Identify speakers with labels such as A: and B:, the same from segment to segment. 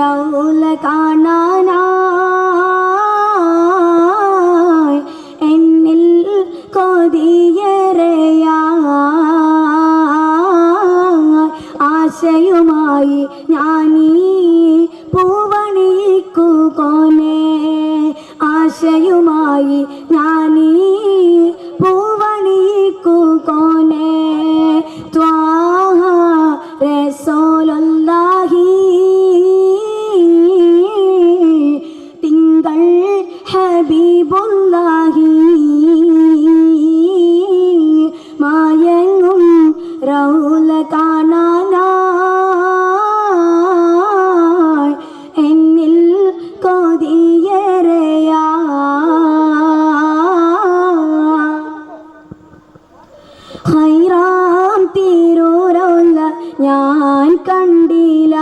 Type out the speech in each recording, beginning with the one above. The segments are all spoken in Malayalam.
A: റൗല കാണാനായി എന്നിൽ കൊതിയേറെയായി ആശയുമായി ഞാനീ പൂവണിക്കു കോനെ ആശയുമായി ഞാനീ പൂവണിക്കു കോനെ ത്വാഹ റസൂലുള്ളാഹി തിങ്കൾ ഹബീബുള്ളാഹി മായങ്ങും റൗല കാണാനായി എന്നിൽ കൊതിയേറെയാ ഹൈറാം തിരൂരൗല ഞാൻ കണ്ടില്ല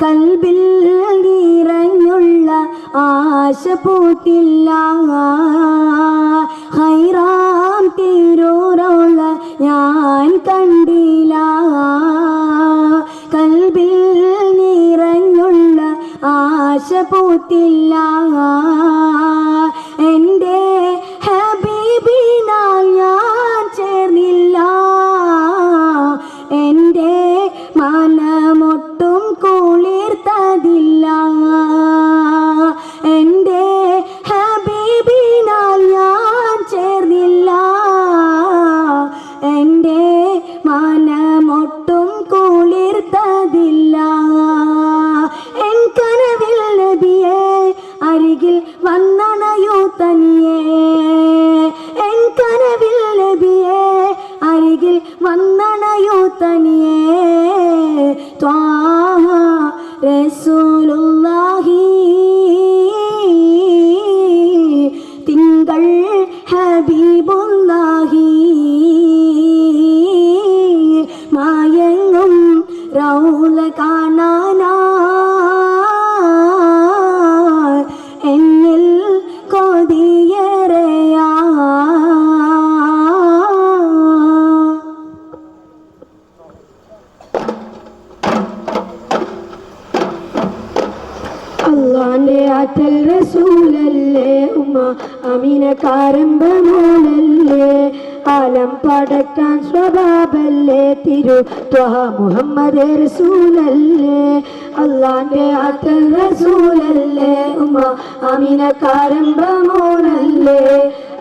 A: കൽബിൽ നിറഞ്ഞുള്ള ആശ പൂട്ടില്ല ഹൈറാം തിരൂരൗല ഞാൻ കണ്ടില്ല കൽബിൽ നിറഞ്ഞുള്ള ആശ പൂട്ടില്ല എൻ്റെ ഹബീബിനാൽ ഞാൻ ചേർന്നില്ല എൻ്റെ മനമൊട്ടും കുളിർത്തതില്ല എൻ്റെ ഹബീബിനാൽ ഞാൻ ചേർന്നില്ല എൻ്റെ മനമൊട്ടും കുളിർത്തതില്ല എൻ കനവിൽ നബിയെ അരികിൽ വന്നണയൂ തനിയേ എൻ കനവിൽ നബിയെ അരികിൽ വന്നണയൂ തനിയേ ത്വാഹ റസൂലുള്ളാഹി തിങ്കൾ ഹബീബുള്ളാഹി മായങ്ങും റൗല കാണാനായി എന്നിൽ കൊതിയേറെയാ അല്ലാന്റെ ആറ്റൽ റസൂലല്ലേ ഉമ്മ അമീനക്കാരമ്പ മോളല്ലേ ആലം പടക്കാൻ സ്വഭാവല്ലേ തിരു ത്വഹ മുഹമ്മദ് റസൂലല്ലേ അല്ലാന്റെ ആറ്റൽ റസൂലല്ലേ ഉമ്മ അമീനക്കാരമ്പ മോളല്ലേ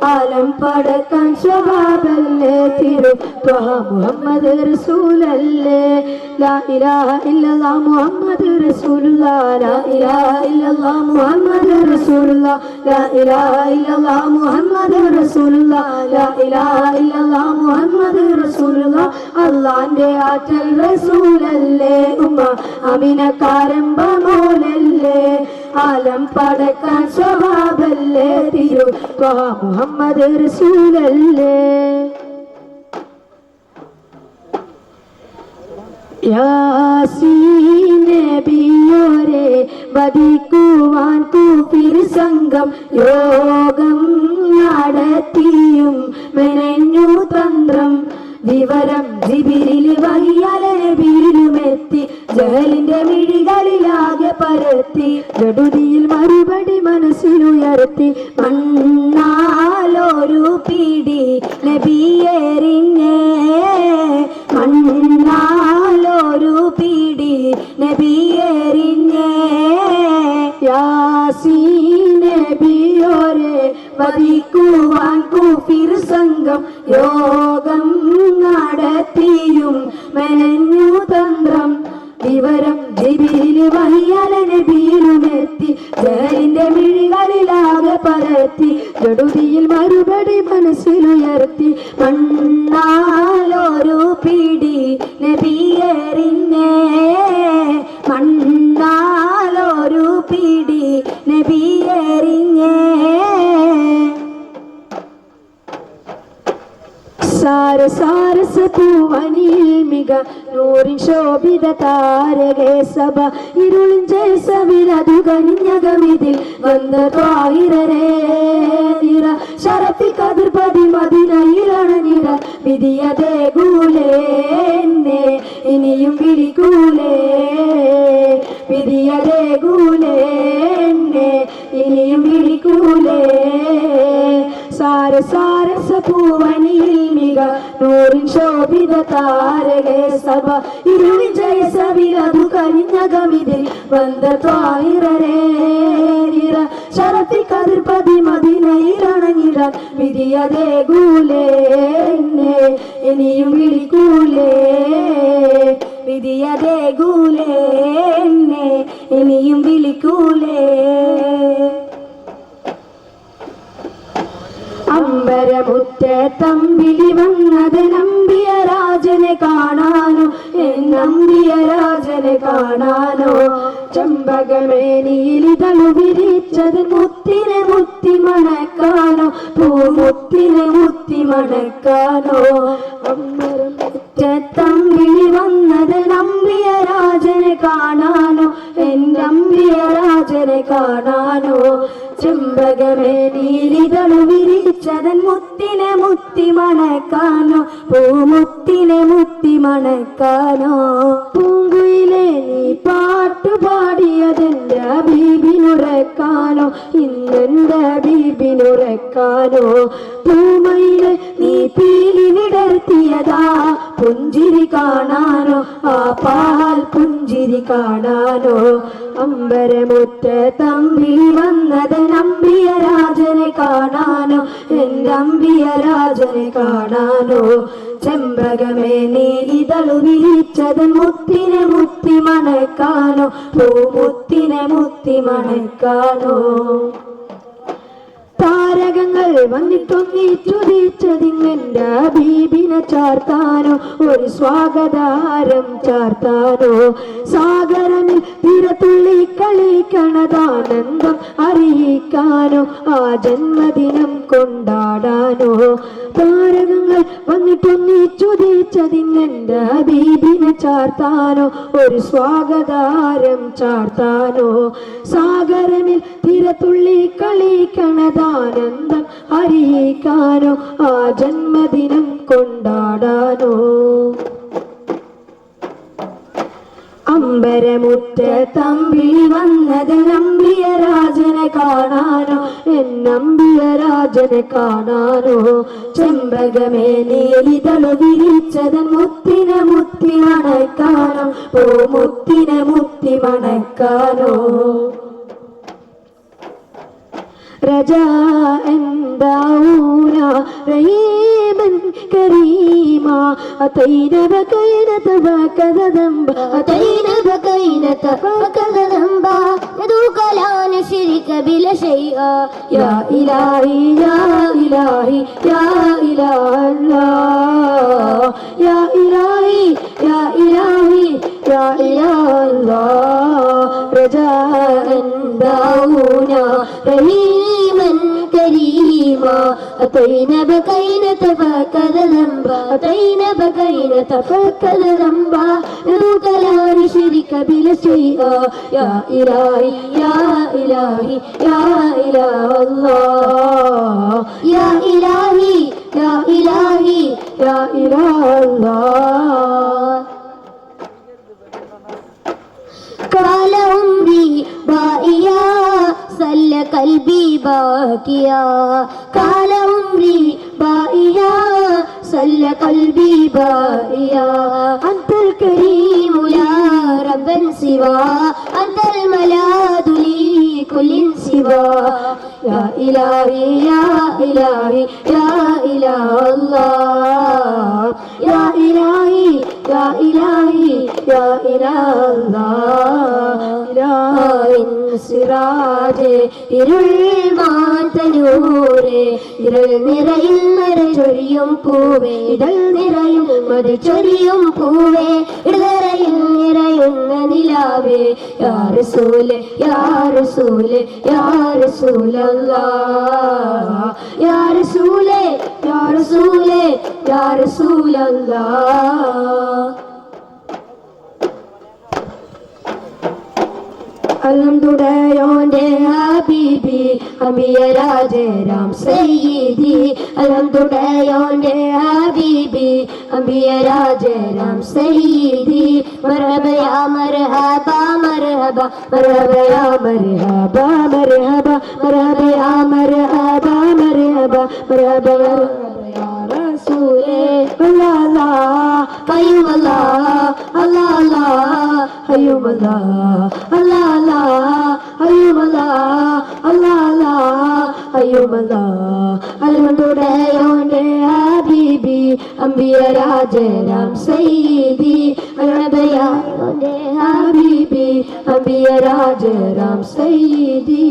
A: ആലം പടക്കാൻ സ്വഭാവല്ലേ തിരു ത്വഹ മുഹമ്മദ് റസൂലല്ലേ ലാ ഇലാഹ ഇല്ലല്ലാഹ് മുഹമ്മദ് റസൂലുള്ളാഹ് ലാ ഇലാഹ ഇല്ലല്ലാഹ് മുഹമ്മദ് റസൂലുള്ളാഹ് ലാ ഇലാഹ ഇല്ലല്ലാഹ് മുഹമ്മദ് റസൂലുള്ളാഹ് ലാ ഇലാഹ ഇല്ലല്ലാഹ് മുഹമ്മദ് റസൂലുള്ളാഹ് അല്ലാഹുവിന്റെ ആറ്റൽ റസൂലല്ലേ ഉമ്മ അമീനക്കാരമ്പ മോളല്ലേ ആലം പടക്കാൻ സ്വഭാവല്ലേ തിരു ത്വഹ മുഹമ്മദ് റസൂലല്ലേ യാസീൻ നബിയോരെ വധിക്കുവാൻ കൂഫിർ സംഘം യോഗം നടത്തിയും മെനഞ്ഞു തന്ത്രം വിവരം ജിബിരിൽ വഹിയാല നബിയിലുമെത്തി ജഹലിന്റെ മിഴികളിലാകെ പരത്തി ജഡുതിയിൽ മറുപടി മനസ്സിലുയർത്തി മണ്ണാലൊരു പിടി നബിയേറിഞ്ഞേ മണ്ണാലൊരു പിടി നബിയേറിഞ്ഞേ യാസീൻ നബിയോരെ വധിക്കുവാൻ കൂഫിർ സംഘം യോഗം നടത്തിയും മെനഞ്ഞു തന്ത്രം വിവരം ജിബിരിൽ വഹിയാല നബിയിലുമെത്തി ജഹലിന്റെ മിഴികളിലാകെ പരത്തി ജഡുതിയിൽ മറുപടി മനസ്സിലുയർത്തി മണ്ണാലൊരു പിടി നബിയേറിഞ്ഞേ മണ്ണാലൊരു പിടി നബിയേറിഞ്ഞേ സാരസ പൂവനിൽ മിക നൂറിൻ ശോഭിത താരകേ സഭ ഇരുളിൻ ജേസവിലതു കനിഞ്ഞകമിതിൽ വന്ന ത്വാഹിരരേ നിറ ശരത്തി കതിർപതി മദിനയിലണ നിറ വിധിയതേ ഗൂലേ എന്നെ ഇനിയും വിളിക്കൂലേ വിധിയതേകൂലേ എന്നെ ഇനിയും വിളിക്കൂലേ സാരസാരസ പൂവനിയിൽ മിക നൂറിൻ ശോഭിത താരകേ സഭ ഇരുവിജയ സവിലതു കനിഞ്ഞകമിതിൽ വந்த ത്വായിരരേ ശരത്തി കതിർപതി മദിനയിലണഞ്ഞിടാൻ വിധിയതേകൂലേ എന്നെ ഇനിയും വിളിക്കൂലേ വിധിയതേകൂലേ എന്നെ ഇനിയും വിളിക്കൂലേ അമ്പരമുറ്റത്തമ്പിളി വന്നത് നമ്പിയ രാജനെ കാണാനോ നമ്പിയ രാജനെ കാണാനോ ചെമ്പകമേനിയിലിതളു വിരിച്ചത് മുത്തിനെ മുത്തി മണക്കാനോ പൂമുത്തിനെ മുത്തി മണക്കാനോ അമ്പരമുറ്റത്തമ്പിളി വന്നത് നമ്പിയ രാജനെ കാണാനോ നമ്പിയ രാജനെ കാണാനോ ചെമ്പകമേനിയിലിതളു വിരിച്ചതൻ മുത്തിനെ മുത്തി മണക്കാനോ പൂമുത്തിനെ മുത്തി മണക്കാനോ പൂങ്കുയിലെ നീ പാട്ടുപാടിയതെന്റെ ബീബിനുറക്കാനോ ഇന്നെന്റെ ബീബിനുറക്കാനോ പൂമയിലെ നീ പീലി വിടർത്തിയതാ പുഞ്ചിരി കാണാനോ ആ പാൽ പുഞ്ചിരി കാണാനോ അമ്പരമുറ്റത്തമ്പിളി വന്നത് നമ്പിയ രാജനെ കാണാനോ നമ്പിയ രാജനെ കാണാനോ ചെമ്പകമേ നീലിതളു വിരിച്ചത് മുത്തിനെ മുത്തി മണക്കാനോ പൂമുത്തിനെ മുത്തി മണക്കാനോ താരകങ്ങൾ വന്നിട്ടൊന്നിച്ചുതിച്ചതിങ്ങെന്റെ ബീബിനെ ചാർത്താനോ ഒരു സ്വാഗതാരം ചാർത്താനോ സാഗരനിൽ തിരത്തുള്ളി കളിക്കണതാനന്ദം അറിയിക്കാനോ ആ ജന്മദിനം കൊണ്ടാടാനോ താരകങ്ങൾ വന്നിട്ടൊന്നിച്ചുതിച്ചതിങ്ങെന്റെ ബീബിനെ ചാർത്താനോ ഒരു സ്വാഗതാരം ചാർത്താനോ സാഗരനിൽ തിരത്തുള്ളി കളിക്കണതാനന്ദം അറിയിക്കാനോ ആ ജന്മദിനം കൊണ്ടാടാനോ അമ്പരമുറ്റത്തമ്പിളി വന്നത് നമ്പിയ രാജനെ കാണാനോ നമ്പിയ രാജനെ കാണാനോ ചെമ്പകമേ നീലിതളു വിരിച്ചതൻ മുത്തിനെ മുത്തി മണക്കാനോ പൂമുത്തിനെ മുത്തി മണക്കാനോ رجاء دعونا رهيبا كريما أتينا بكينا تفكذ ذنبا أتينا بكينا تفكذ ذنبا ندعوك لا نشرك بلا شيئا يا إلهي يا إلهي يا إله الله يا إلهي يا إلهي يا إله الله رجاء دعونا رهيما كريما أتينا بكينا تفكذ ذنبا أتينا بكينا تفكذ ذنبا ندعوك لا نشرك بلا شيئا يا إلهي يا إلهي يا إله الله يا إلهي يا إلهي يا إله الله قال عمري بائيا سل قلبي باكيا قال عمري بائيا سل قلبي بائيا أنت الكريم لا ربا سوى أنت الملاذ لي كل سوى يا إلهي يا إلهي يا إله الله يا إلهي يا إلهي يا إله الله إله സിറാജേ ഇരുൾ മാതനൂരേ ഇരൾ നിറയിൽ മരചൊരിയും പൂവേ ഇതൾ നിറയും മരചൊരിയും പൂവേ ഇടതറയിൽ നിറയുന്ന നിലാവേ യാ റസൂലേ യാ റസൂലേ യാ റസൂലല്ലാഹ് യാ റസൂലേ യാ റസൂലേ യാ റസൂലല്ലാഹ് അൽഹംദുലില്ലാഹി ഹബീബി അമിയ രാജരാം സയ്യിദി അൽഹംദുലില്ലാഹി ഹബീബി അമിയ രാജരാം സയ്യിദി മർഹബ യാ മർഹബ മർഹബ مرحبا مرحبا يا مرحبا مرحبا مرحبا يا مرحبا مرحبا مرحبا يا رسولي الله الله قيوم الله الله الله قيوم الله الله الله قيوم الله الله الله قيوم الله അൽഹംദുലില്ലാഹി ഹബീബി അംബിയ രാജരാം സയ്യിദി അൽഹംദുലില്ലാഹി ഹബീബി അംബിയ രാജരാം സയ്യിദി.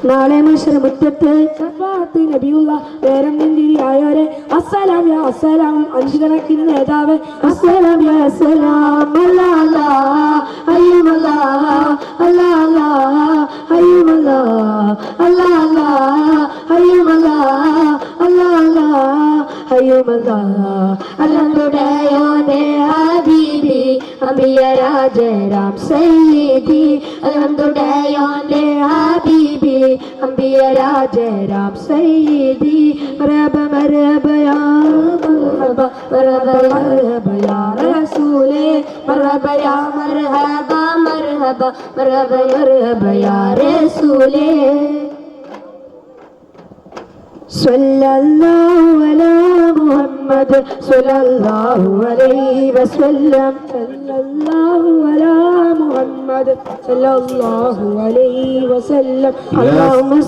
A: നാളെ മഹ്ശർ മുറ്റത്ത് ശഫാഅത്ത് നബിയുള്ള നേരം നിന്തിരിയായോരെ അസ്സലാം യാ അസ്സലാം അഞ്ചു കണക്കിന് നേതാവ് അസ്സലാം യാ അസ്സലാം അല്ലാ അല്ലാ അയ്യുമല്ലാ അല്ലാ അല്ലാ അയ്യുമല്ലാ അല്ലാ അല്ലാ അയ്യുമല്ലാ അല്ലാ അല്ലാ അയ്യുമല്ലാ അൽഹംദുലില്ലാഹി ഹബീബി അംബിയ രാജരാം സയ്യിദി അൽഹംദുലില്ലാഹി ഹബീബി അംബിയ രാജരാം സയ്യിദി മർഹബ മർഹബ യാ മർഹബ മർഹബ മർഹബ യാ റസൂലേ മർഹബ യാ മർഹബ മർഹബ മർഹബ മർഹബ യാ റസൂലേ. സല്ലല്ലാഹു അലാ മുഹമ്മദ് സല്ലല്ലാഹു അലൈഹി വസല്ലം സല്ലല്ലാഹു അലാ മുഹമ്മദ് സല്ലല്ലാഹു അലൈഹി വസല്ലം അല്ലാഹുമ്മ